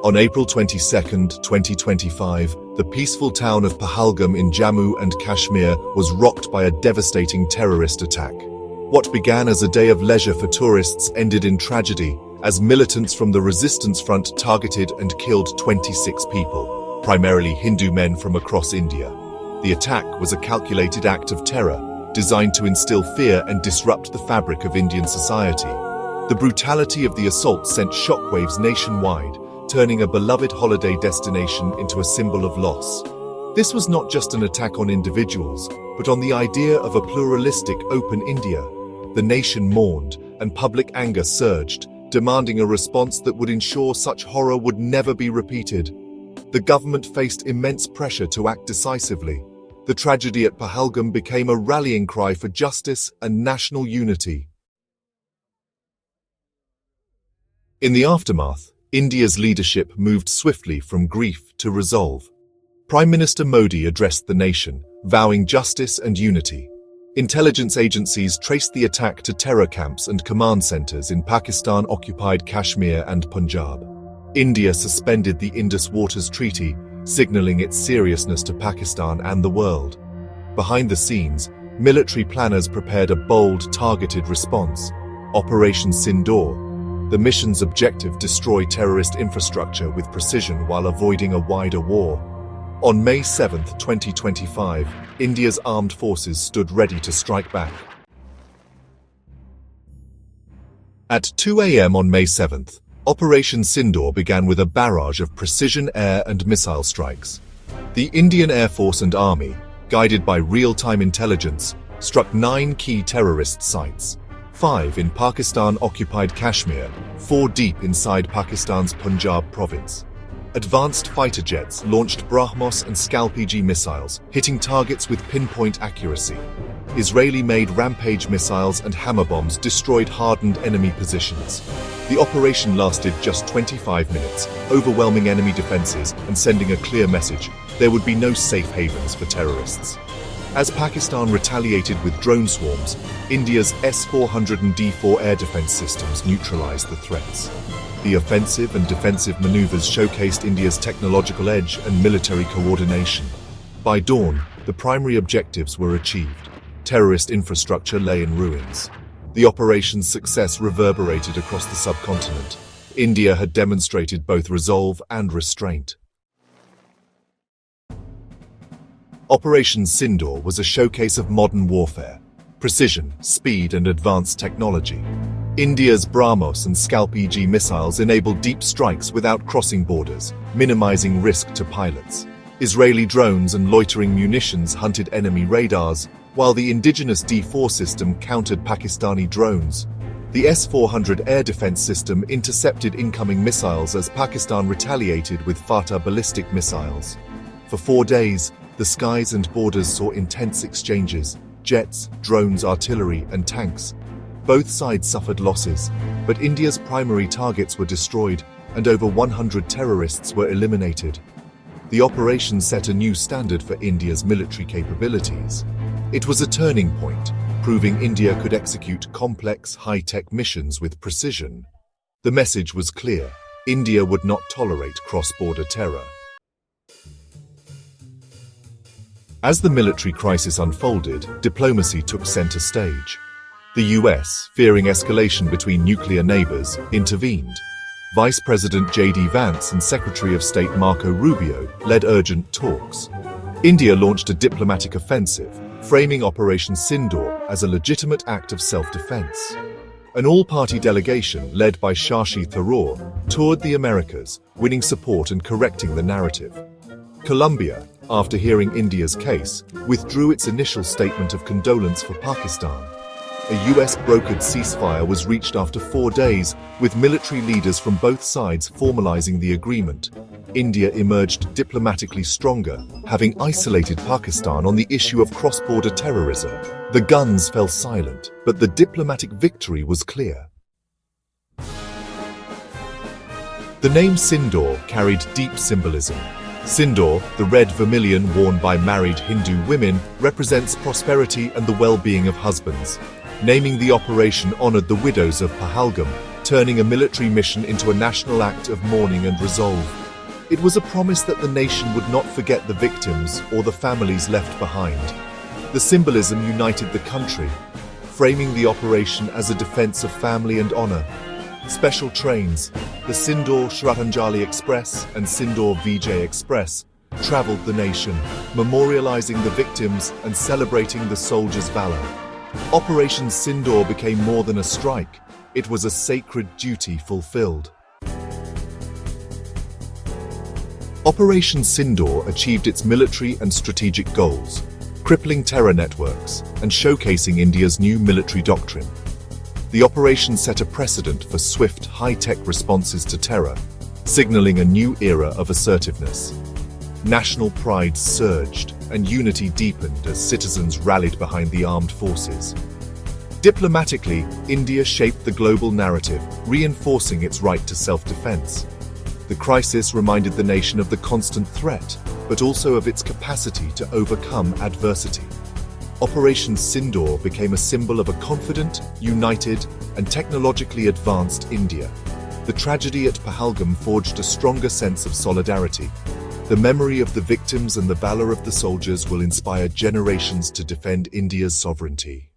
On April 22, 2025, the peaceful town of Pahalgam in Jammu and Kashmir was rocked by a devastating terrorist attack. What began as a day of leisure for tourists ended in tragedy as militants from the resistance front targeted and killed 26 people, primarily Hindu men from across India. The attack was a calculated act of terror, designed to instill fear and disrupt the fabric of Indian society. The brutality of the assault sent shockwaves nationwide, turning a beloved holiday destination into a symbol of loss. This was not just an attack on individuals, but on the idea of a pluralistic, open India. The nation mourned, and public anger surged, demanding a response that would ensure such horror would never be repeated. The government faced immense pressure to act decisively. The tragedy at Pahalgam became a rallying cry for justice and national unity. In the aftermath, India's leadership moved swiftly from grief to resolve. Prime Minister Modi addressed the nation, vowing justice and unity. Intelligence agencies traced the attack to terror camps and command centers in Pakistan-occupied Kashmir and Punjab. India suspended the Indus Waters Treaty, signaling its seriousness to Pakistan and the world. Behind the scenes, military planners prepared a bold, targeted response, Operation Sindoor. The mission's objective: destroy terrorist infrastructure with precision while avoiding a wider war. On May 7, 2025, India's armed forces stood ready to strike back. At 2 a.m. on May 7th, Operation Sindoor began with a barrage of precision air and missile strikes. The Indian Air Force and Army, guided by real-time intelligence, struck 9 key terrorist sites. 5 in Pakistan-occupied Kashmir, 4 deep inside Pakistan's Punjab province. Advanced fighter jets launched BrahMos and Scalp-G missiles, hitting targets with pinpoint accuracy. Israeli-made Rampage missiles and hammer bombs destroyed hardened enemy positions. The operation lasted just 25 minutes, overwhelming enemy defenses and sending a clear message: there would be no safe havens for terrorists. As Pakistan retaliated with drone swarms, India's S-400 and D-4 air defense systems neutralized the threats. The offensive and defensive maneuvers showcased India's technological edge and military coordination. By dawn, the primary objectives were achieved. Terrorist infrastructure lay in ruins. The operation's success reverberated across the subcontinent. India had demonstrated both resolve and restraint. Operation Sindoor was a showcase of modern warfare: precision, speed, and advanced technology. India's BrahMos and Scalp-G missiles enabled deep strikes without crossing borders, minimizing risk to pilots. Israeli drones and loitering munitions hunted enemy radars, while the indigenous D-4 system countered Pakistani drones. The S-400 air defense system intercepted incoming missiles as Pakistan retaliated with Fatah ballistic missiles. For 4 days, the skies and borders saw intense exchanges: jets, drones, artillery, and tanks. Both sides suffered losses, but India's primary targets were destroyed, and over 100 terrorists were eliminated. The operation set a new standard for India's military capabilities. It was a turning point, proving India could execute complex, high-tech missions with precision. The message was clear: India would not tolerate cross-border terror. As the military crisis unfolded, diplomacy took center stage. The US, fearing escalation between nuclear neighbors, intervened. Vice President J.D. Vance and Secretary of State Marco Rubio led urgent talks. India launched a diplomatic offensive, framing Operation Sindoor as a legitimate act of self-defense. An all-party delegation led by Shashi Tharoor toured the Americas, winning support and correcting the narrative. Colombia, after hearing India's case, withdrew its initial statement of condolence for Pakistan. A US-brokered ceasefire was reached after 4 days, with military leaders from both sides formalizing the agreement. India emerged diplomatically stronger, having isolated Pakistan on the issue of cross-border terrorism. The guns fell silent, but the diplomatic victory was clear. The name Sindoor carried deep symbolism. Sindoor, the red vermilion worn by married Hindu women, represents prosperity and the well-being of husbands. Naming the operation honored the widows of Pahalgam, turning a military mission into a national act of mourning and resolve. It was a promise that the nation would not forget the victims or the families left behind. The symbolism united the country, framing the operation as a defense of family and honor. Special trains, the Sindoor Shraddhanjali Express and Sindoor Vijay Express, traveled the nation, memorializing the victims and celebrating the soldiers' valor. Operation Sindoor became more than a strike. It was a sacred duty fulfilled. Operation Sindoor achieved its military and strategic goals, crippling terror networks and showcasing India's new military doctrine. The operation set a precedent for swift, high-tech responses to terror, signaling a new era of assertiveness. National pride surged and unity deepened as citizens rallied behind the armed forces. Diplomatically, India shaped the global narrative, reinforcing its right to self-defense. The crisis reminded the nation of the constant threat, but also of its capacity to overcome adversity. Operation Sindoor became a symbol of a confident, united, and technologically advanced India. The tragedy at Pahalgam forged a stronger sense of solidarity. The memory of the victims and the valor of the soldiers will inspire generations to defend India's sovereignty.